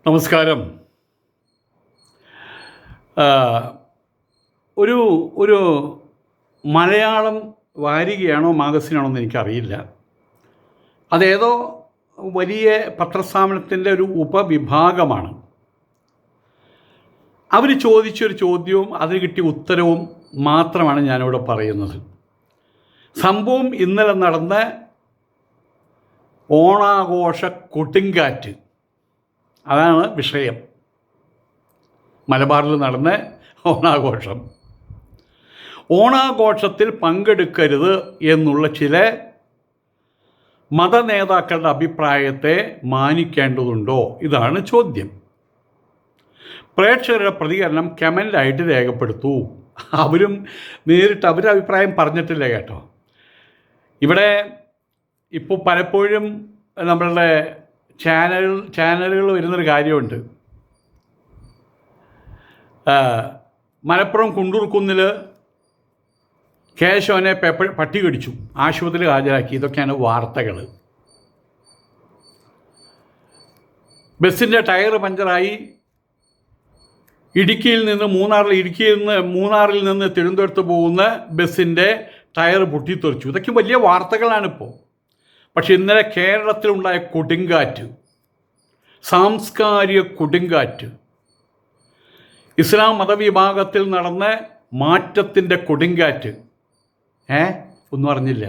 നമസ്കാരം. ഒരു ഒരു മലയാളം വാരികയാണോ മാഗസിനാണോ എന്ന് എനിക്കറിയില്ല. അതേതോ വലിയ പത്രസ്ഥാപനത്തിൻ്റെ ഒരു ഉപവിഭാഗമാണ്. അവർ ചോദിച്ചൊരു ചോദ്യവും അതിന് കിട്ടിയ ഉത്തരവും മാത്രമാണ് ഞാനിവിടെ പറയുന്നത്. സംഭവം ഇന്നലെ നടന്ന ഓണാഘോഷ കൊടുങ്കാറ്റ്, അതാണ് വിഷയം. മലബാറിൽ നടന്ന ഓണാഘോഷത്തിൽ പങ്കെടുക്കരുത് എന്നുള്ള ചില മതനേതാക്കളുടെ അഭിപ്രായത്തെ മാനിക്കേണ്ടതുണ്ടോ? ഇതാണ് ചോദ്യം. പ്രേക്ഷകരുടെ പ്രതികരണം കമൻ്റായിട്ട് രേഖപ്പെടുത്തൂ. അവരും നേരിട്ട് അവരുടെ അഭിപ്രായം പറഞ്ഞിട്ടില്ല കേട്ടോ. ഇവിടെ ഇപ്പോൾ പലപ്പോഴും നമ്മളുടെ ചാനലുകൾ വരുന്നൊരു കാര്യമുണ്ട്. മലപ്പുറം കുണ്ടൂർക്കുന്നിൽ കേശവനെ പട്ടി കടിച്ചു, ആശുപത്രിയിൽ ഹാജരാക്കി. ഇതൊക്കെയാണ് വാർത്തകൾ. ബസ്സിൻ്റെ ടയർ പഞ്ചറായി ഇടുക്കിയിൽ നിന്ന് മൂന്നാറിൽ നിന്ന് തിരുവനന്തപുരത്ത് പോകുന്ന ബസ്സിൻ്റെ ടയർ പൊട്ടിത്തെറിച്ചു. ഇതൊക്കെ വലിയ വാർത്തകളാണിപ്പോൾ. പക്ഷെ ഇന്നലെ കേരളത്തിലുണ്ടായ കൊടുങ്കാറ്റ്, സാംസ്കാരിക കൊടുങ്കാറ്റ്, ഇസ്ലാം മതവിഭാഗത്തിൽ നടന്ന മാറ്റത്തിൻ്റെ കൊടുങ്കാറ്റ്, ഒന്നും അറിഞ്ഞില്ല.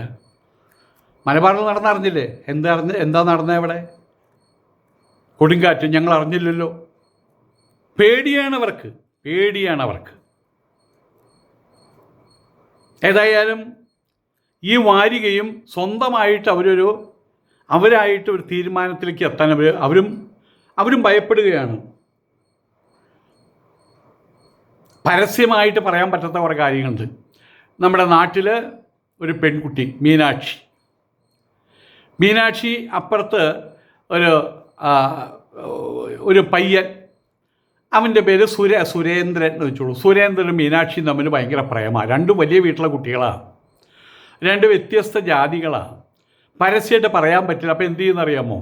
മലബാറിൽ നടന്നറിഞ്ഞില്ലേ? എന്താ നടന്നത് ഇവിടെ? കൊടുങ്കാറ്റ് ഞങ്ങൾ അറിഞ്ഞില്ലല്ലോ. പേടിയാണവർക്ക്. ഏതായാലും ഈ വാരികയും സ്വന്തമായിട്ട് അവരായിട്ട് ഒരു തീരുമാനത്തിലേക്ക് എത്താൻ അവരും ഭയപ്പെടുകയാണ്. പരസ്യമായിട്ട് പറയാൻ പറ്റാത്ത കുറേ കാര്യങ്ങളുണ്ട്. നമ്മുടെ നാട്ടിൽ ഒരു പെൺകുട്ടി മീനാക്ഷി, അപ്പുറത്ത് ഒരു പയ്യൻ, അവൻ്റെ പേര് സുരേന്ദ്രൻ എന്ന് വെച്ചോളൂ. സുരേന്ദ്രനും മീനാക്ഷിയും തമ്മിൽ ഭയങ്കര പ്രേമമാണ്. രണ്ടും വലിയ വീട്ടിലെ കുട്ടികളാണ്, രണ്ട് വ്യത്യസ്ത ജാതികളാണ്. പരസ്യമായിട്ട് പറയാൻ പറ്റില്ല. അപ്പോൾ എന്ത് ചെയ്യുന്നറിയാമോ?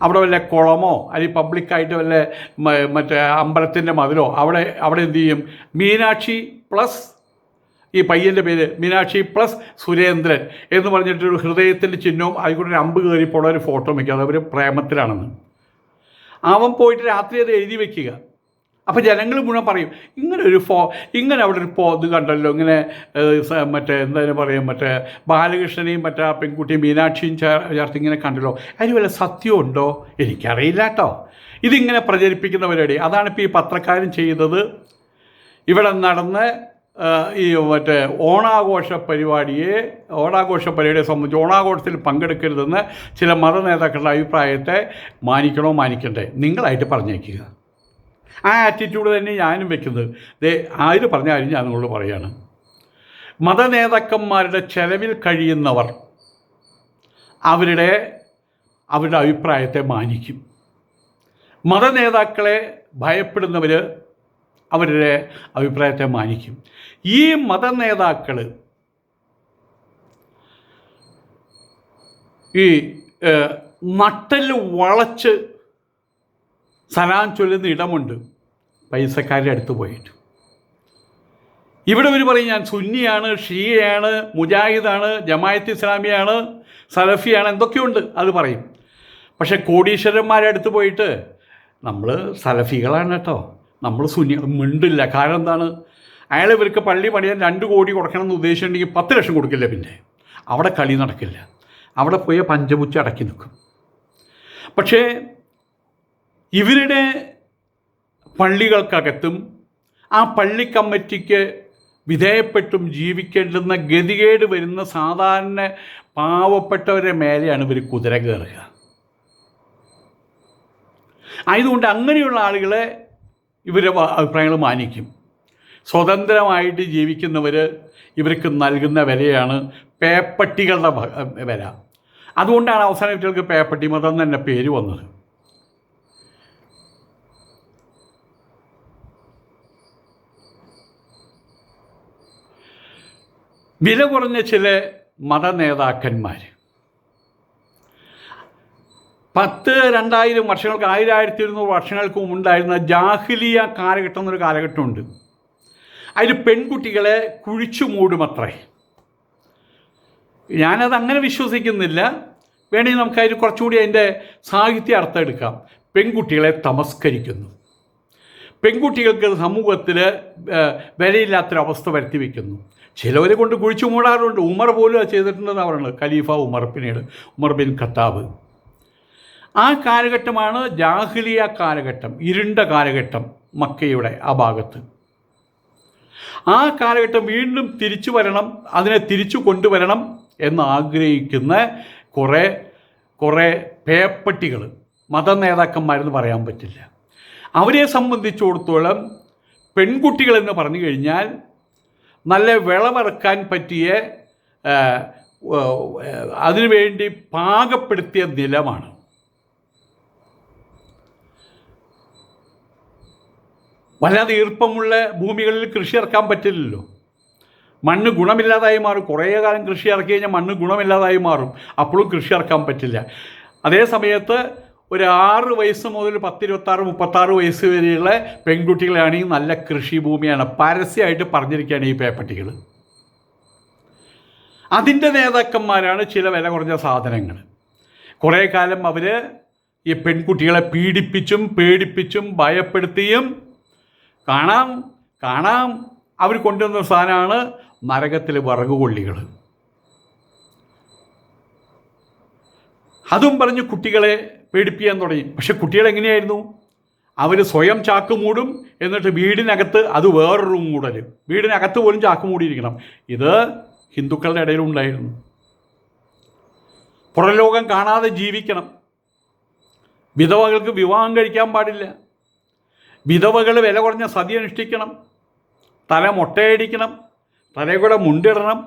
അവിടെ വല്ല കുളമോ അല്ലെങ്കിൽ പബ്ലിക്കായിട്ട് വല്ല മറ്റേ അമ്പലത്തിൻ്റെ മതിലോ അവിടെ എന്തു ചെയ്യും? മീനാക്ഷി പ്ലസ് ഈ പയ്യൻ്റെ പേര് മീനാക്ഷി പ്ലസ് സുരേന്ദ്രൻ എന്ന് പറഞ്ഞിട്ടൊരു ഹൃദയത്തിൻ്റെ ചിഹ്നവും അതിൽക്കൂടെ ഒരു അമ്പ് കയറിപ്പോടെ ഒരു ഫോട്ടോ വയ്ക്കുക. അതവർ പ്രേമത്തിലാണെന്ന്. അവൻ പോയിട്ട് രാത്രി അത് എഴുതി വയ്ക്കുക. അപ്പോൾ ജനങ്ങൾ മുഴുവൻ പറയും, ഇങ്ങനെ അവിടെ ഒരു ഇത് കണ്ടല്ലോ, ഇങ്ങനെ എന്തായാലും പറയും, ബാലകൃഷ്ണനെയും ആ പെൺകുട്ടിയും മീനാക്ഷിയും ചേർത്ത് ഇങ്ങനെ കണ്ടല്ലോ, അതിന് വല്ല സത്യമുണ്ടോ? എനിക്കറിയില്ല കേട്ടോ. ഇതിങ്ങനെ പ്രചരിപ്പിക്കുന്ന പരിപാടി. അതാണിപ്പോൾ ഈ പത്രക്കാരൻ ചെയ്തത്. ഇവിടെ നടന്ന ഈ ഓണാഘോഷ പരിപാടിയെ സംബന്ധിച്ച് ഓണാഘോഷത്തിൽ പങ്കെടുക്കരുതെന്ന് ചില മതനേതാക്കളുടെ അഭിപ്രായത്തെ മാനിക്കണ്ടേ? നിങ്ങളായിട്ട് പറഞ്ഞേക്കുക. ആ ആറ്റിറ്റ്യൂഡ് തന്നെ ഞാനും വെക്കുന്നത്. ആര് പറഞ്ഞാലും ഞാൻ നിങ്ങളോട് പറയുകയാണ്. മതനേതാക്കന്മാരുടെ ചെലവിൽ കഴിയുന്നവർ അവരുടെ അഭിപ്രായത്തെ മാനിക്കും. മതനേതാക്കളെ ഭയപ്പെടുന്നവർ അവരുടെ അഭിപ്രായത്തെ മാനിക്കും. ഈ മതനേതാക്കൾ ഈ നട്ടൽ വളച്ച് സലാം ചൊല്ലുന്ന ഇടമുണ്ട് പൈസക്കാരുടെ അടുത്ത് പോയിട്ട്. ഇവിടെ ഇവർ പറയും ഞാൻ സുന്നിയാണ്, ഷിയയാണ്, മുജാഹിദാണ്, ജമായത്ത് ഇസ്ലാമിയാണ്, സലഫിയാണ്, എന്തൊക്കെയുണ്ട് അത് പറയും. പക്ഷേ കോടീശ്വരന്മാരുടെ അടുത്ത് പോയിട്ട് നമ്മൾ സലഫികളാണ് കേട്ടോ, നമ്മൾ സുന്നി മിണ്ടില്ല. കാരണം എന്താണ്? അയാൾ ഇവർക്ക് പള്ളി പണിയാൻ 2 കോടി കൊടുക്കണം എന്ന് ഉദ്ദേശിച്ചിട്ടുണ്ടെങ്കിൽ 10 ലക്ഷം കൊടുക്കില്ല. പിന്നെ അവിടെ കളി നടക്കില്ല. അവിടെ പോയി പഞ്ചമുച്ച അടക്കി നിൽക്കും. പക്ഷേ ഇവരുടെ പള്ളികൾക്കകത്തും ആ പള്ളി കമ്മിറ്റിക്ക് വിധേയപ്പെട്ടും ജീവിക്കേണ്ടുന്ന ഗതികേട് വരുന്ന സാധാരണ പാവപ്പെട്ടവരുടെ മേലെയാണ് ഇവർ കുതിര കയറുക. ആയതുകൊണ്ട് അങ്ങനെയുള്ള ആളുകളെ ഇവരുടെ അഭിപ്രായങ്ങൾ മാനിക്കും. സ്വതന്ത്രമായിട്ട് ജീവിക്കുന്നവർ ഇവർക്ക് നൽകുന്ന വിലയാണ് പേപ്പട്ടികളുടെ വില. അതുകൊണ്ടാണ് അവസാനം ഇവർക്ക് പേപ്പട്ടി മതം തന്നെ പേര് വന്നത്. വില കുറഞ്ഞ ചില മതനേതാക്കന്മാർ 2000 വർഷങ്ങൾക്ക് 1200 വർഷങ്ങൾക്ക് മുമ്പുണ്ടായിരുന്ന ജാഹിലിയ കാലഘട്ടം എന്നൊരു കാലഘട്ടമുണ്ട്. അതിൽ പെൺകുട്ടികളെ കുഴിച്ചു മൂടുമത്രേ. ഞാനത് അങ്ങനെ വിശ്വസിക്കുന്നില്ല. വേണമെങ്കിൽ നമുക്കതിൽ കുറച്ചുകൂടി അതിൻ്റെ സാഹിത്യ അർത്ഥം എടുക്കാം. പെൺകുട്ടികളെ തമസ്കരിക്കുന്നു, പെൺകുട്ടികൾക്ക് സമൂഹത്തിൽ വിലയില്ലാത്തൊരവസ്ഥ വരുത്തി വയ്ക്കുന്നു. ചിലവരെ കൊണ്ട് കുഴിച്ചു മൂടാറുണ്ട്. ഉമർ പോലും അത് ചെയ്തിട്ടുണ്ടെന്ന് പറയുന്നത്. ഖലീഫ ഉമർ, പിന്നീട് ഉമർ ബിൻ ഖത്താബ്. ആ കാലഘട്ടമാണ് ജാഹിലിയ കാലഘട്ടം, ഇരുണ്ട കാലഘട്ടം മക്കയുടെ ആ ഭാഗത്ത്. ആ കാലഘട്ടം വീണ്ടും തിരിച്ചു വരണം, അതിനെ തിരിച്ചു കൊണ്ടുവരണം എന്ന് ആഗ്രഹിക്കുന്ന കുറേ പേപ്പട്ടികൾ, മത നേതാക്കന്മാരെന്ന് പറയാൻ പറ്റില്ല. അവരെ സംബന്ധിച്ചിടത്തോളം പെൺകുട്ടികളെന്ന് പറഞ്ഞു കഴിഞ്ഞാൽ നല്ല വിളവിറക്കാൻ പറ്റിയ, അതിനുവേണ്ടി പാകപ്പെടുത്തിയ നിലമാണ്. വല്ലാതെ ഈർപ്പമുള്ള ഭൂമികളിൽ കൃഷി ഇറക്കാൻ പറ്റില്ലല്ലോ. മണ്ണ് ഗുണമില്ലാതായി മാറും. കുറേ കാലം കൃഷി ഇറക്കി കഴിഞ്ഞാൽ മണ്ണ് ഗുണമില്ലാതായി മാറും. അപ്പോഴും കൃഷി ഇറക്കാൻ പറ്റില്ല. അതേ സമയത്ത് ഒരു 6 വയസ്സ് മുതൽ 10, 26, 36 വയസ്സ് വരെയുള്ള പെൺകുട്ടികളാണെങ്കിൽ നല്ല കൃഷിഭൂമിയാണ്. പരസ്യമായിട്ട് പറഞ്ഞിരിക്കുകയാണ് ഈ പേപ്പട്ടികൾ. അതിൻ്റെ നേതാക്കന്മാരാണ് ചില വില കുറഞ്ഞ സാധനങ്ങൾ. കുറേ കാലം അവർ ഈ പെൺകുട്ടികളെ പീഡിപ്പിച്ചും പേടിപ്പിച്ചും ഭയപ്പെടുത്തിയും കാണാം അവർ കൊണ്ടുവന്ന സാധനമാണ് നരകത്തിലെ വിറകുകൊള്ളികൾ. അതും പറഞ്ഞ് കുട്ടികളെ പേടിപ്പിക്കാൻ തുടങ്ങി. പക്ഷെ കുട്ടികളെങ്ങനെയായിരുന്നു? അവർ സ്വയം ചാക്ക് മൂടും, എന്നിട്ട് വീടിനകത്ത് അത് വേറൊരു മൂടൽ. വീടിനകത്ത് പോലും ചാക്ക് മൂടിയിരിക്കണം. ഇത് ഹിന്ദുക്കളുടെ ഇടയിലുണ്ടായിരുന്നു. പുറലോകം കാണാതെ ജീവിക്കണം. വിധവകൾക്ക് വിവാഹം കഴിക്കാൻ പാടില്ല. വിധവകൾ വില കുറഞ്ഞ സതി അനുഷ്ഠിക്കണം. തല മൊട്ടയടിക്കണം. തലയിൽ കൂടെ മുണ്ടിടണം.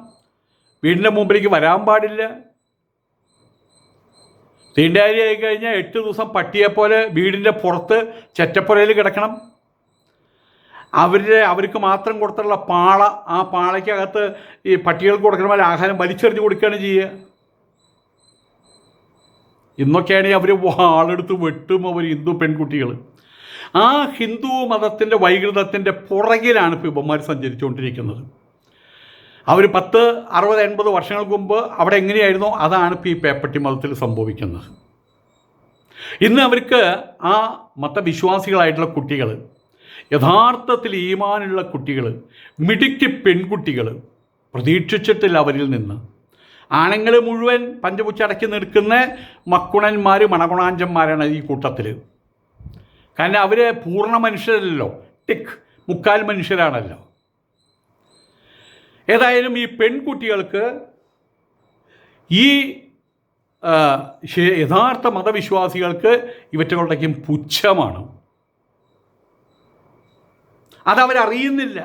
വീടിൻ്റെ മുമ്പിലേക്ക് വരാൻ പാടില്ല. തീണ്ടാരി ആയി കഴിഞ്ഞാൽ 8 ദിവസം പട്ടിയെപ്പോലെ വീടിൻ്റെ പുറത്ത് ചെറ്റപ്പുരയിൽ കിടക്കണം. അവർക്ക് മാത്രം കൊടുത്തുള്ള പാള, ആ പാളയ്ക്കകത്ത് ഈ പട്ടികൾക്ക് കൊടുക്കുന്ന പോലെ ആഹാരം വലിച്ചെറിഞ്ഞ് കൊടുക്കുകയാണ് ചെയ്യുക. ഇന്നൊക്കെയാണെങ്കിൽ അവർ വാളെടുത്ത് വെട്ടും അവർ ഹിന്ദു പെൺകുട്ടികൾ. ആ ഹിന്ദു മതത്തിൻ്റെ വൈകൃതത്തിൻ്റെ പുറകിലാണ് ഇപ്പോൾ ഇവന്മാർ സഞ്ചരിച്ചുകൊണ്ടിരിക്കുന്നത്. അവർ 10, 60, 80 വർഷങ്ങൾക്ക് മുമ്പ് അവിടെ എങ്ങനെയായിരുന്നോ അതാണ് ഇപ്പോൾ ഈ പേപ്പട്ടി മതത്തിൽ സംഭവിക്കുന്നത്. ഇന്ന് അവർക്ക് ആ മതവിശ്വാസികളായിട്ടുള്ള കുട്ടികൾ, യഥാർത്ഥത്തിൽ ഈമാനുള്ള കുട്ടികൾ, മിടുക്കി പെൺകുട്ടികൾ പ്രതീക്ഷിച്ചിട്ടില്ല അവരിൽ നിന്ന്. ആണുങ്ങൾ മുഴുവൻ പഞ്ചപുച്ചടക്കി നിൽക്കുന്ന മക്കുണന്മാർ, മണകുണാഞ്ചന്മാരാണ് ഈ കൂട്ടത്തിൽ. കാരണം അവർ പൂർണ്ണ മനുഷ്യരല്ലോ, മുക്കാൽ മനുഷ്യരാണല്ലോ. ഏതായാലും ഈ പെൺകുട്ടികൾക്ക് ഈ യഥാർത്ഥ മതവിശ്വാസികൾക്ക് ഇവറ്റകളുടെയും പുച്ഛമാണ്. അതവരറിയുന്നില്ല.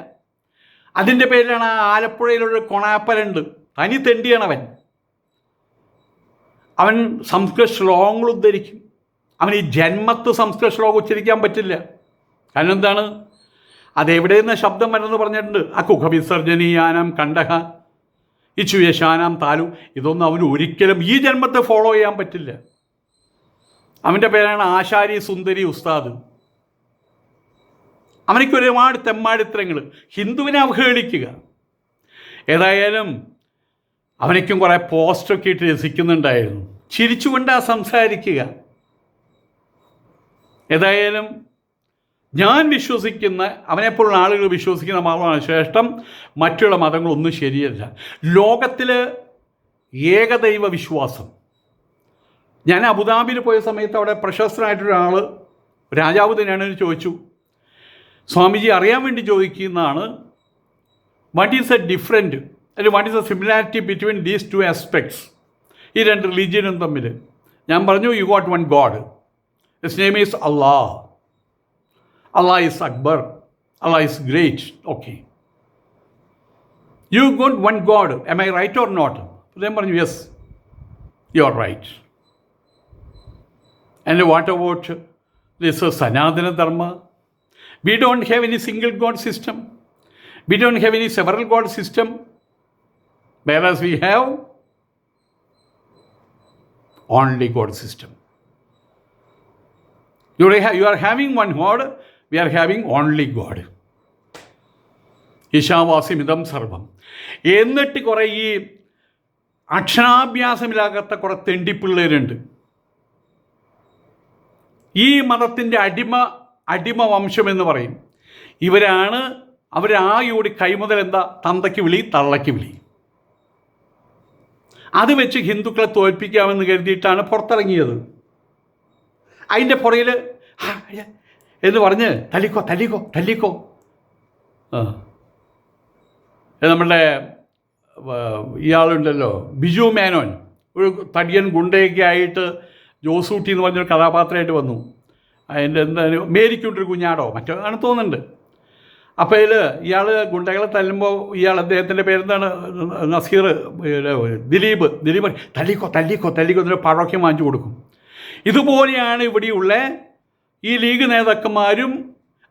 അതിൻ്റെ പേരിലാണ് ആലപ്പുഴയിലൊരു കൊണാപ്പലുണ്ട്, തനി തെണ്ടിയാണവൻ. അവൻ സംസ്കൃത ശ്ലോകങ്ങൾ ഉദ്ധരിക്കും. അവൻ ഈ ജന്മത്ത് സംസ്കൃത ശ്ലോകം ഉച്ചരിക്കാൻ പറ്റില്ല. കാരണം എന്താണ്? അതെവിടെ നിന്ന് ശബ്ദം വരുന്നത് പറഞ്ഞിട്ടുണ്ട്. അക്കുഖ വിസർജനീയാനം കണ്ടഹ ഇച്ചുയശാനാം താലു. ഇതൊന്നും അവന് ഒരിക്കലും ഈ ജന്മത്തെ ഫോളോ ചെയ്യാൻ പറ്റില്ല. അവൻ്റെ പേരാണ് ആശാരി സുന്ദരി ഉസ്താദ്. അവനക്ക് ഒരുപാട് തെമ്മാടിത്തരങ്ങൾ, ഹിന്ദുവിനെ അവഹേളിക്കുക. ഏതായാലും അവനയ്ക്കും കുറേ പോസ്റ്റൊക്കെ ഇട്ട് രസിക്കുന്നുണ്ടായിരുന്നു. ചിരിച്ചുകൊണ്ടാണ് സംസാരിക്കുക. ഏതായാലും ഞാൻ വിശ്വസിക്കുന്ന, അവനെപ്പോലുള്ള ആളുകൾ വിശ്വസിക്കുന്ന മതമാണ് ശ്രേഷ്ഠം. മറ്റുള്ള മതങ്ങളൊന്നും ശരിയല്ല. ലോകത്തിൽ ഏകദൈവ വിശ്വാസം. ഞാൻ അബുദാബിയിൽ പോയ സമയത്ത് അവിടെ പ്രശസ്തനായിട്ടൊരാൾ, രാജാവ് തന്നെയാണ്, ചോദിച്ചു. സ്വാമിജി അറിയാൻ വേണ്ടി ചോദിക്കുന്നതാണ്, വാട്ട് ഈസ് എ ഡിഫറൻറ്റ് അല്ലെങ്കിൽ what is A similarity between these 2 aspects, ഈ 2 റിലീജിയനും തമ്മിൽ. ഞാൻ പറഞ്ഞു, you got one God, his name is Allah. Allah is Akbar. Allah is great. Okay. You got one God. Am I right or not? Then yes, you are right. And what about this Sanatana Dharma? We don't have any single God system. We don't have any several God system. Whereas we have only God system. You are having one God, we are having only God. ഈശാവാസ്യമിതം സർവം. എന്നിട്ട് കുറേ ഈ അക്ഷരാഭ്യാസമില്ലാത്ത കുറേ തെണ്ടിപ്പിള്ളേരുണ്ട്. ഈ മതത്തിൻ്റെ അടിമ വംശം എന്ന് പറയും. അവരായോടി കൈമുതൽ എന്താ? തന്തയ്ക്ക് വിളി, തള്ളയ്ക്ക് വിളി. അത് വെച്ച് ഹിന്ദുക്കളെ തോൽപ്പിക്കാമെന്ന് കരുതിയിട്ടാണ് പുറത്തിറങ്ങിയത്. അതിൻ്റെ പുറയിൽ എന്ന് പറഞ്ഞ് തല്ലിക്കോ. നമ്മളുടെ ഇയാളുണ്ടല്ലോ ബിജു മേനോൻ, ഒരു തടിയൻ ഗുണ്ടയൊക്കെ ആയിട്ട് ജോസൂട്ടി എന്ന് പറഞ്ഞൊരു കഥാപാത്രമായിട്ട് വന്നു. അതിൻ്റെ എന്തായാലും മേരിക്കൂട്ടൊരു കുഞ്ഞാടോ മറ്റോ ആണ് തോന്നുന്നുണ്ട്. അപ്പോൾ ഇയാൾ ഗുണ്ടകളെ തല്ലുമ്പോൾ അദ്ദേഹത്തിൻ്റെ പേരെന്താണ്, നസീർ, ദിലീപ് തല്ലിക്കോ എന്നൊരു പഴമൊക്കെ വാങ്ങിച്ചു കൊടുക്കും. ഇതുപോലെയാണ് ഇവിടെയുള്ള ഈ ലീഗ് നേതാക്കന്മാരും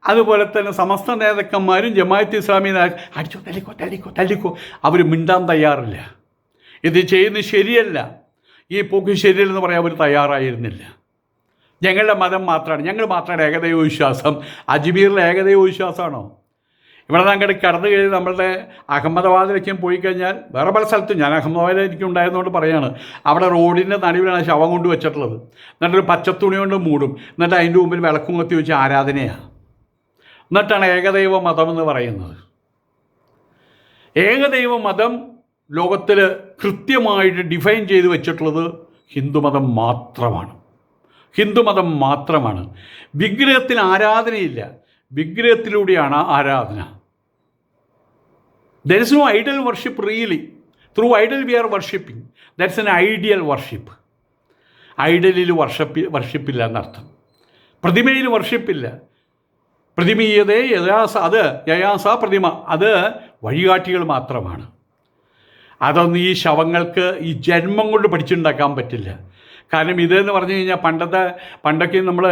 അതുപോലെ തന്നെ സമസ്ത നേതാക്കന്മാരും ജമാഅത്ത് ഇസ്ലാമി അടിച്ചോ തല്ലിക്കോ അവർ മിണ്ടാൻ തയ്യാറില്ല. ഇത് ചെയ്യുന്നത് ശരിയല്ല, ഈ പോക്ക് ശരിയല്ലെന്ന് പറയാൻ അവർ തയ്യാറായിരുന്നില്ല. ഞങ്ങളുടെ മതം മാത്രമാണ്, ഞങ്ങൾ മാത്രമാണ് ഏകദൈവ വിശ്വാസം. അജ്മീറിലെ ഏകദൈവ വിശ്വാസമാണോ? ഇവിടെ അങ്ങോട്ട് കടന്നു കഴിഞ്ഞ് നമ്മളുടെ അഹമ്മദാബാദിലേക്കും പോയി കഴിഞ്ഞാൽ, വേറെ പല സ്ഥലത്തും, ഞാൻ അഹമ്മദാബാദിൽ എനിക്ക് ഉണ്ടായതുകൊണ്ട് പറയാണ്, അവിടെ റോഡിൻ്റെ നടുവിലാണ് ശവം കൊണ്ട് വെച്ചിട്ടുള്ളത്. എന്നിട്ടൊരു പച്ചത്തുണി കൊണ്ട് മൂടും, എന്നിട്ട് അതിൻ്റെ മുമ്പിൽ വിളക്കും കൊത്തി വെച്ച് ആരാധനയാണ്. എന്നിട്ടാണ് ഏകദൈവ മതം എന്ന് പറയുന്നത്. ഏകദൈവ മതം ലോകത്തിൽ കൃത്യമായിട്ട് ഡിഫൈൻ ചെയ്ത് വെച്ചിട്ടുള്ളത് ഹിന്ദുമതം മാത്രമാണ്. വിഗ്രഹത്തിന് ആരാധനയില്ല, വിഗ്രഹത്തിലൂടെയാണ് ആരാധന. There is no idol worship really. Through idol we are worshipping. That's an ideal worship. ഐഡലിൽ വർഷിപ്പില്ല എന്നർത്ഥം. പ്രതിമയിൽ വർഷിപ്പില്ല. പ്രതിമീയതേ യയാസ പ്രതിമ, അത് വഴികാട്ടികൾ മാത്രമാണ്. അതൊന്നും ഈ ശവങ്ങൾക്ക് ഈ ജന്മം കൊണ്ട് പഠിച്ചുണ്ടാക്കാൻ പറ്റില്ല. കാരണം ഇതെന്ന് പറഞ്ഞു കഴിഞ്ഞാൽ പണ്ടൊക്കെ നമ്മൾ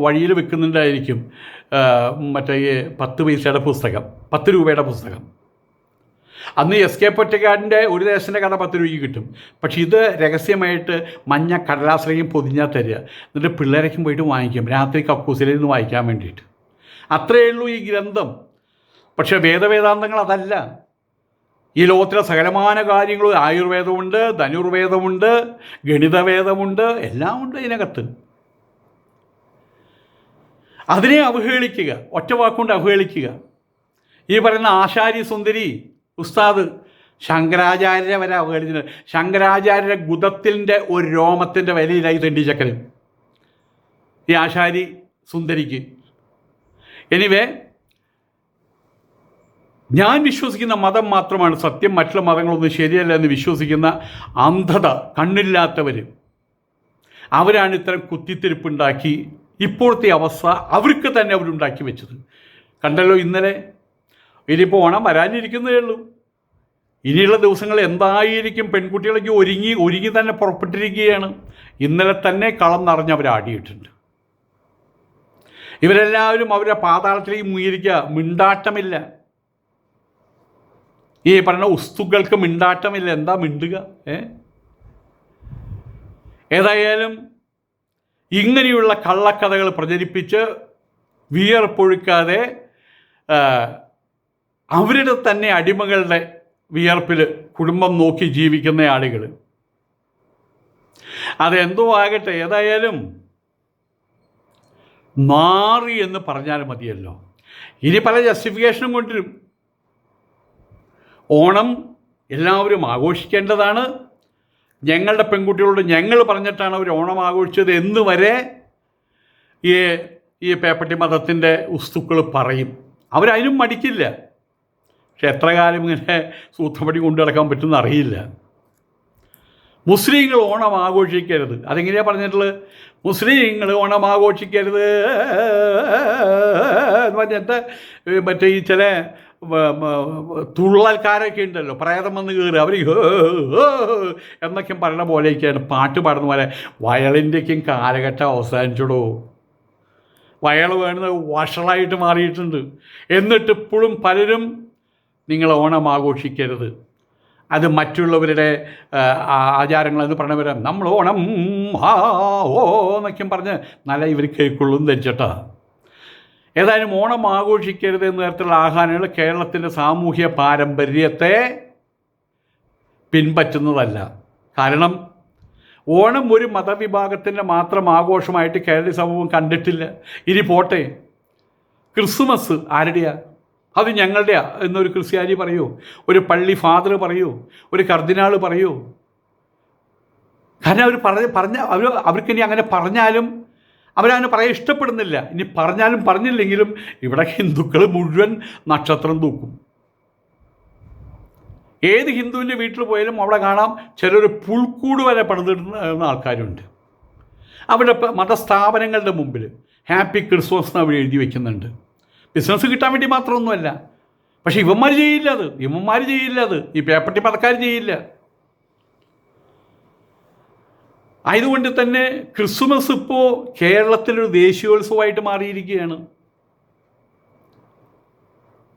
വഴിയിൽ വെക്കുന്നുണ്ടായിരിക്കും മറ്റേ 10 പൈസയുടെ പുസ്തകം, 10 രൂപയുടെ പുസ്തകം. അന്ന് എസ്.കെ. പൊറ്റക്കാടിൻ്റെ ഒരു ദേശത്തിൻ്റെ കഥ 10 രൂപയ്ക്ക് കിട്ടും. പക്ഷേ ഇത് രഹസ്യമായിട്ട് മഞ്ഞ കടലാസിലേക്കും പൊതിഞ്ഞാൽ തരിക. എന്നിട്ട് പിള്ളേരേക്കും പോയിട്ട് വാങ്ങിക്കും, രാത്രി കക്കൂസിലിൽ നിന്ന് വായിക്കാൻ വേണ്ടിയിട്ട്. അത്രയേ ഉള്ളൂ ഈ ഗ്രന്ഥം. പക്ഷേ വേദാന്തങ്ങൾ അതല്ല. ഈ ലോകത്തിലെ സകലമാന കാര്യങ്ങളും, ആയുർവേദമുണ്ട്, ധനുർവേദമുണ്ട്, ഗണിതവേദമുണ്ട്, എല്ലാം ഉണ്ട് ഇതിനകത്ത്. അതിനെ അവഹേളിക്കുക, ഒറ്റ വാക്കുകൊണ്ട് അവഹേളിക്കുക. ഈ പറയുന്ന ആശാരി സുന്ദരി ഉസ്താദ് ശങ്കരാചാര്യരെ വരെ അവഹേളിച്ചിട്ടുണ്ട്. ശങ്കരാചാര്യരുടെ ഗുദത്തിൻ്റെ ഒരു രോമത്തിൻ്റെ വിലയിലായി തെണ്ടിച്ചക്കന് ഈ ആശാരി സുന്ദരിക്ക്. എനിവേ, ഞാൻ വിശ്വസിക്കുന്ന മതം മാത്രമാണ് സത്യം, മറ്റുള്ള മതങ്ങളൊന്നും ശരിയല്ല എന്ന് വിശ്വസിക്കുന്ന അന്ധത കണ്ണില്ലാത്തവർ, അവരാണ് ഇത്തരം കുത്തിത്തിരിപ്പുണ്ടാക്കി ഇപ്പോഴത്തെ അവസ്ഥ അവർക്ക് തന്നെ അവരുണ്ടാക്കി വെച്ചത്. കണ്ടല്ലോ ഇന്നലെ. ഇനിയിപ്പോൾ ഓണം വരാനിരിക്കുന്നതേ ഉള്ളൂ. ഇനിയുള്ള ദിവസങ്ങൾ എന്തായിരിക്കും? പെൺകുട്ടികളൊക്കെ ഒരുങ്ങി തന്നെ പുറപ്പെട്ടിരിക്കുകയാണ്. ഇന്നലെ തന്നെ കളം നിറഞ്ഞവരാടിയിട്ടുണ്ട്. ഇവരെല്ലാവരും അവരുടെ പാതാളത്തിലേക്ക് മുങ്ങിയിരിക്കുക. മിണ്ടാട്ടമില്ല. ഈ പറഞ്ഞ ഉസ്തുക്കൾക്ക് മിണ്ടാട്ടമില്ല. എന്താ മിണ്ടുക? ഏതായാലും ഇങ്ങനെയുള്ള കള്ളക്കഥകൾ പ്രചരിപ്പിച്ച് വിയർപ്പൊഴുക്കാതെ അവരുടെ തന്നെ അടിമകളുടെ വിയർപ്പിൽ കുടുംബം നോക്കി ജീവിക്കുന്ന ആളുകൾ, അതെന്തോ ആകട്ടെ, ഏതായാലും മാറി എന്ന് പറഞ്ഞാൽ മതിയല്ലോ. ഇനി പല ജസ്റ്റിഫിക്കേഷനും കൊണ്ടുവരും. ഓണം എല്ലാവരും ആഘോഷിക്കേണ്ടതാണ്. ഞങ്ങളുടെ പെൺകുട്ടികളോട് ഞങ്ങൾ പറഞ്ഞിട്ടാണ് അവർ ഓണം ആഘോഷിച്ചത് എന്ന് വരെ ഈ പേപ്പട്ടി മതത്തിൻ്റെ ഉസ്തുക്കൾ പറയും. അവരതിനും മടിക്കില്ല. പക്ഷെ എത്ര കാലം ഇങ്ങനെ സൂത്രപ്പടി കൊണ്ടു നടക്കാൻ പറ്റുമെന്ന് അറിയില്ല. മുസ്ലിങ്ങൾ ഓണം ആഘോഷിക്കരുത്. അതെങ്ങനെയാണ് പറഞ്ഞിട്ടുള്ളത്? മുസ്ലിങ്ങൾ ഓണം ആഘോഷിക്കരുത് എന്ന് പറഞ്ഞിട്ട് മറ്റേ ഈ ചില തുള്ളൽക്കാരൊക്കെ ഉണ്ടല്ലോ, പ്രേതം വന്ന് കയറി അവർ എന്നൊക്കെ പറയുന്ന പോലെയൊക്കെയാണ് പാട്ട് പാടുന്ന പോലെ. വയലിൻ്റെയൊക്കെയും കാലഘട്ടം അവസാനിച്ചോടോ. വയൽ വേണത് വഷളായിട്ട് മാറിയിട്ടുണ്ട്. എന്നിട്ട് ഇപ്പോഴും പലരും നിങ്ങൾ ഓണം ആഘോഷിക്കരുത്. അത് മറ്റുള്ളവരുടെ ആചാരങ്ങളെന്ന് പറഞ്ഞവർ നമ്മൾ ഓണം ഓ എന്നൊക്കെയും പറഞ്ഞ് നല്ല ഇവർ കേൾക്കുള്ളൂ എന്ന് ധരിച്ചിട്ടാ. ഏതായാലും ഓണം ആഘോഷിക്കരുത് എന്ന തരത്തിലുള്ള ആഹ്വാനങ്ങൾ കേരളത്തിൻ്റെ സാമൂഹ്യ പാരമ്പര്യത്തെ പിൻപറ്റുന്നതല്ല. കാരണം ഓണം ഒരു മതവിഭാഗത്തിൻ്റെ മാത്രം ആഘോഷമായിട്ട് കേരള സമൂഹം കണ്ടിട്ടില്ല. ഇനി പോട്ടെ, ക്രിസ്മസ് ആരുടെയാ? അത് ഞങ്ങളുടെയാ എന്നൊരു ക്രിസ്ത്യാനി പറയൂ, ഒരു പള്ളി ഫാദർ പറയൂ, ഒരു കർദിനാൾ പറയൂ. കാരണം അവർക്കിനി അങ്ങനെ പറഞ്ഞാലും അവരങ്ങനെ പറയാൻ ഇഷ്ടപ്പെടുന്നില്ല. ഇനി പറഞ്ഞാലും പറഞ്ഞില്ലെങ്കിലും ഇവിടെ ഹിന്ദുക്കൾ മുഴുവൻ നക്ഷത്രം തൂക്കും. ഏത് ഹിന്ദുവിൻ്റെ വീട്ടിൽ പോയാലും അവിടെ കാണാം ചിലർ പുൽക്കൂട് വരെ പണിതിടുന്ന ആൾക്കാരുണ്ട്. അവിടെ മതസ്ഥാപനങ്ങളുടെ മുമ്പിൽ ഹാപ്പി ക്രിസ്മസ് എന്ന് അവർ എഴുതി വയ്ക്കുന്നുണ്ട്. ബിസിനസ് കിട്ടാൻ വേണ്ടി മാത്രമൊന്നുമല്ല. പക്ഷേ ഇവന്മാർ ചെയ്യില്ല അത് ഈ പേപ്പട്ടി മതക്കാർ ചെയ്യില്ല. ആയതുകൊണ്ട് തന്നെ ക്രിസ്മസ് ഇപ്പോൾ കേരളത്തിലൊരു ദേശീയോത്സവമായിട്ട് മാറിയിരിക്കുകയാണ്.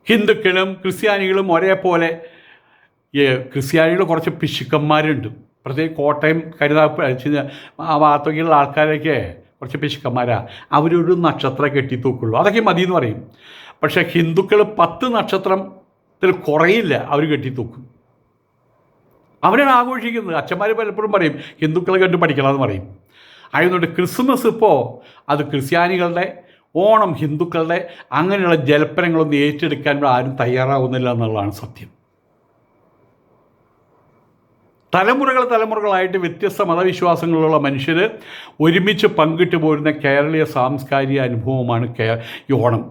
ഹിന്ദുക്കളും ക്രിസ്ത്യാനികളും ഒരേപോലെ. ക്രിസ്ത്യാനികൾ കുറച്ച് പിശുക്കന്മാരുണ്ട്, പ്രത്യേകിച്ച് കോട്ടയം കരുതാപ്പുഴ ആ ഭാഗത്തൊക്കെയുള്ള ആൾക്കാരൊക്കെ കുറച്ച് പിശുക്കന്മാരാണ്. അവരൊരു നക്ഷത്രം കെട്ടിത്തൂക്കുള്ളൂ, അതൊക്കെ മതി എന്ന് പറയും. പക്ഷേ ഹിന്ദുക്കൾ 10 നക്ഷത്രത്തിൽ കുറയില്ല അവർ കെട്ടിത്തൂക്കും. അവരാണ് ആഘോഷിക്കുന്നത്. അച്ഛന്മാർ പലപ്പോഴും പറയും ഹിന്ദുക്കളെ കണ്ട് പഠിക്കണമെന്ന് പറയും. ആയതുകൊണ്ട് ക്രിസ്മസ് ഇപ്പോൾ അത് ക്രിസ്ത്യാനികളുടെ, ഓണം ഹിന്ദുക്കളുടെ, അങ്ങനെയുള്ള ജൽപ്പനങ്ങളൊന്നും ഏറ്റെടുക്കാൻ ആരും തയ്യാറാവുന്നില്ല എന്നുള്ളതാണ് സത്യം. തലമുറകളായിട്ട് വ്യത്യസ്ത മതവിശ്വാസങ്ങളുള്ള മനുഷ്യർ ഒരുമിച്ച് പങ്കിട്ട് പോരുന്ന കേരളീയ സാംസ്കാരിക അനുഭവമാണ് ഈ ഓണം.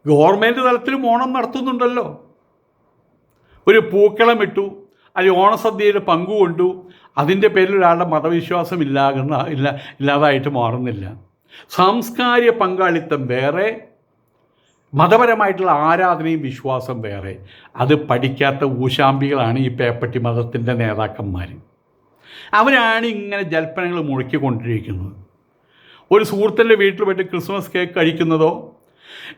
ഗവൺമെൻറ് തലത്തിലും ഓണം നടത്തുന്നുണ്ടല്ലോ. ഒരു പൂക്കളം ഇട്ടു, അല്ലെങ്കിൽ ഓണസദ്യയിൽ പങ്കുകൊണ്ടു, അതിൻ്റെ പേരിൽ ഒരാളുടെ മതവിശ്വാസം ഇല്ലാതായിട്ട് മാറുന്നില്ല. സാംസ്കാരിക പങ്കാളിത്തം വേറെ, മതപരമായിട്ടുള്ള ആരാധനയും വിശ്വാസം വേറെ. അത് പഠിക്കാത്ത ഊശാമ്പികളാണ് ഈ പേപ്പട്ടി മതത്തിൻ്റെ നേതാക്കന്മാർ. അവരാണ് ഇങ്ങനെ ജൽപ്പനങ്ങൾ മുഴക്കിക്കൊണ്ടിരിക്കുന്നത്. ഒരു സുഹൃത്തിൻ്റെ വീട്ടിൽ പോയിട്ട് ക്രിസ്മസ് കേക്ക് കഴിക്കുന്നതോ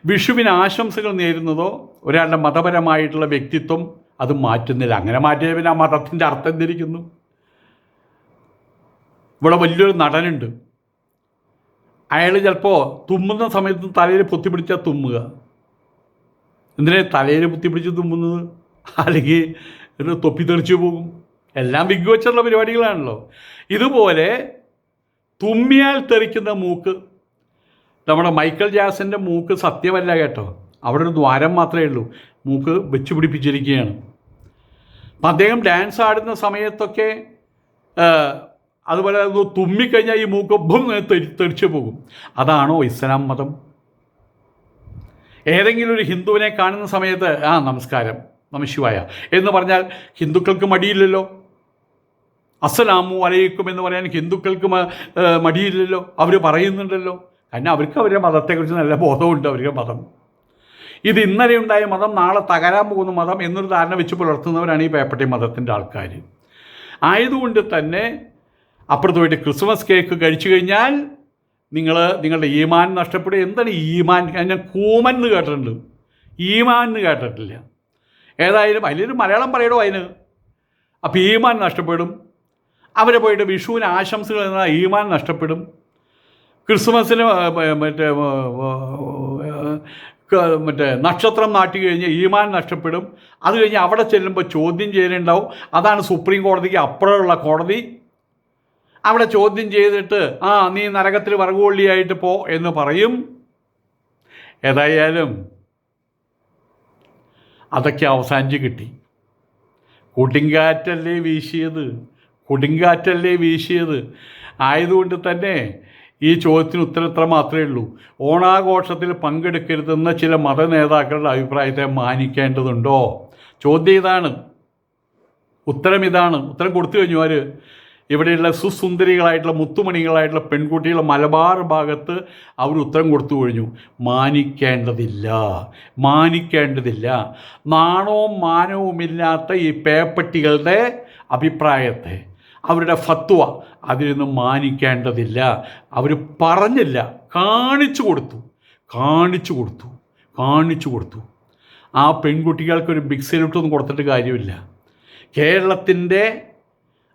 വിഷുവിന് ആശംസകൾ നേരുന്നതോ ഒരാളുടെ മതപരമായിട്ടുള്ള വ്യക്തിത്വം അത് മാറ്റുന്നില്ല. അങ്ങനെ മാറ്റിയ പിന്നെ ആ മതത്തിൻ്റെ അർത്ഥം എന്തിരിക്കുന്നു? ഇവിടെ വലിയൊരു നടനുണ്ട്, അയാൾ ചിലപ്പോൾ തുമ്മുന്ന സമയത്ത് തലയിൽ പൊത്തിപ്പിടിച്ചാൽ തുമ്മുക. എന്തിനാ തലയിൽ പൊത്തിപ്പിടിച്ച് തുമ്മുന്നത്? അല്ലെങ്കിൽ ഒരു തൊപ്പി തെറിച്ചു പോകും. എല്ലാം വിഗ് വെച്ചുള്ള പരിപാടികളാണല്ലോ. ഇതുപോലെ തുമ്മിയാൽ തെറിക്കുന്ന മൂക്ക്, നമ്മുടെ മൈക്കൽ ജാക്സൻ്റെ മൂക്ക് സത്യമല്ല കേട്ടോ, അവിടെ ഒരു ദ്വാരം മാത്രമേ ഉള്ളൂ, മൂക്ക് വെച്ച് പിടിപ്പിച്ചിരിക്കുകയാണ്. അപ്പം അദ്ദേഹം ഡാൻസ് ആടുന്ന സമയത്തൊക്കെ അതുപോലെ തുമ്മിക്കഴിഞ്ഞാൽ ഈ മൂക്ക് തെറിച്ചു പോകും. അതാണോ ഇസ്ലാം മതം? ഏതെങ്കിലും ഒരു ഹിന്ദുവിനെ കാണുന്ന സമയത്ത് നമസ്കാരം നമശിവായ എന്ന് പറഞ്ഞാൽ ഹിന്ദുക്കൾക്ക് മടിയില്ലല്ലോ. അസ്സലാമു അലൈക്കും എന്ന് പറയാൻ ഹിന്ദുക്കൾക്ക് മടിയില്ലല്ലോ, അവർ പറയുന്നുണ്ടല്ലോ. കാരണം അവർക്ക് അവരുടെ മതത്തെക്കുറിച്ച് നല്ല ബോധമുണ്ട്. അവരുടെ മതം ഇത് ഇന്നലെ ഉണ്ടായ മതം നാളെ തകരാൻ പോകുന്ന മതം എന്നൊരു ധാരണ വെച്ച് പുലർത്തുന്നവരാണ് ഈ പേപ്പട്ടി മതത്തിൻ്റെ ആൾക്കാർ. ആയതുകൊണ്ട് തന്നെ അപ്പുറത്ത് പോയിട്ട് ക്രിസ്മസ് കേക്ക് കഴിച്ചു കഴിഞ്ഞാൽ നിങ്ങളുടെ ഈമാൻ നഷ്ടപ്പെടും. എന്താണ് ഈമാൻ? ഞാൻ കൂമൻ എന്ന് കേട്ടിട്ടുണ്ട്, ഈമാൻ എന്ന് കേട്ടിട്ടില്ല. ഏതായാലും അതിലൊരു മലയാളം പറയണോ അതിന്? അപ്പോൾ ഈമാൻ നഷ്ടപ്പെടും. അവരെ പോയിട്ട് വിഷുവിന് ആശംസകൾ എന്നാൽ ഈമാൻ നഷ്ടപ്പെടും. ക്രിസ്മസിന് മറ്റേ നക്ഷത്രം നാട്ടി കഴിഞ്ഞ് ഈമാൻ നഷ്ടപ്പെടും. അത് കഴിഞ്ഞ് അവിടെ ചെല്ലുമ്പോൾ ചോദ്യം ചെയ്യലുണ്ടാവും. അതാണ് സുപ്രീം കോടതിക്ക് അപ്പുറമുള്ള കോടതി. അവിടെ ചോദ്യം ചെയ്തിട്ട് നീ നരകത്തിൽ വറകുകൊള്ളിയായിട്ട് പോ എന്ന് പറയും. ഏതായാലും അതൊക്കെ അവസാനിച്ച് കിട്ടി. കൊടുങ്കാറ്റല്ലേ വീശിയത്. ആയതുകൊണ്ട് തന്നെ ഈ ചോദ്യത്തിന് ഉത്തരം മാത്രമേ ഉള്ളൂ. ഓണാഘോഷത്തിൽ പങ്കെടുക്കരുതെന്ന ചില മത നേതാക്കളുടെ അഭിപ്രായത്തെ മാനിക്കേണ്ടതുണ്ടോ? ചോദ്യം ഇതാണ്, ഉത്തരം ഇതാണ്. ഉത്തരം കൊടുത്തു കഴിഞ്ഞു. അവർ ഇവിടെയുള്ള സുസുന്ദരികളായിട്ടുള്ള മുത്തുമണികളായിട്ടുള്ള പെൺകുട്ടികൾ മലബാർ ഭാഗത്ത് അവർ ഉത്തരം കൊടുത്തു കഴിഞ്ഞു. മാനിക്കേണ്ടതില്ല. നാണവും മാനവുമില്ലാത്ത ഈ പേപ്പട്ടികളുടെ അഭിപ്രായത്തെ, അവരുടെ ഫത്വ അതിലൊന്നും മാനിക്കേണ്ടതില്ല. അവർ പറഞ്ഞില്ല, കാണിച്ചു കൊടുത്തു. ആ പെൺകുട്ടികൾക്കൊരു ബിഗ് സല്യൂട്ടൊന്നും കൊടുത്തിട്ട് കാര്യമില്ല. കേരളത്തിൻ്റെ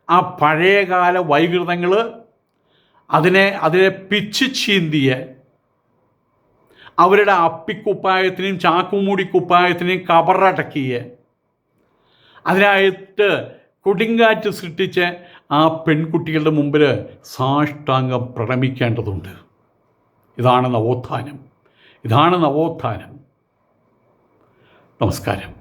ആ പഴയകാല വൈകൃതങ്ങൾ അതിനെ പിച്ച് ചീന്തിയ അവരുടെ അപ്പിക്കുപ്പായത്തിനെയും ചാക്കുമൂടി കുപ്പായത്തിനെയും കബറടക്കിയ അതിനായിട്ട് കൊടുങ്കാറ്റ് സൃഷ്ടിച്ച് ആ പെൺകുട്ടികളുടെ മുമ്പിൽ സാഷ്ടാംഗം പ്രണമിക്കേണ്ടതുണ്ട്. ഇതാണ് നവോത്ഥാനം. നമസ്കാരം.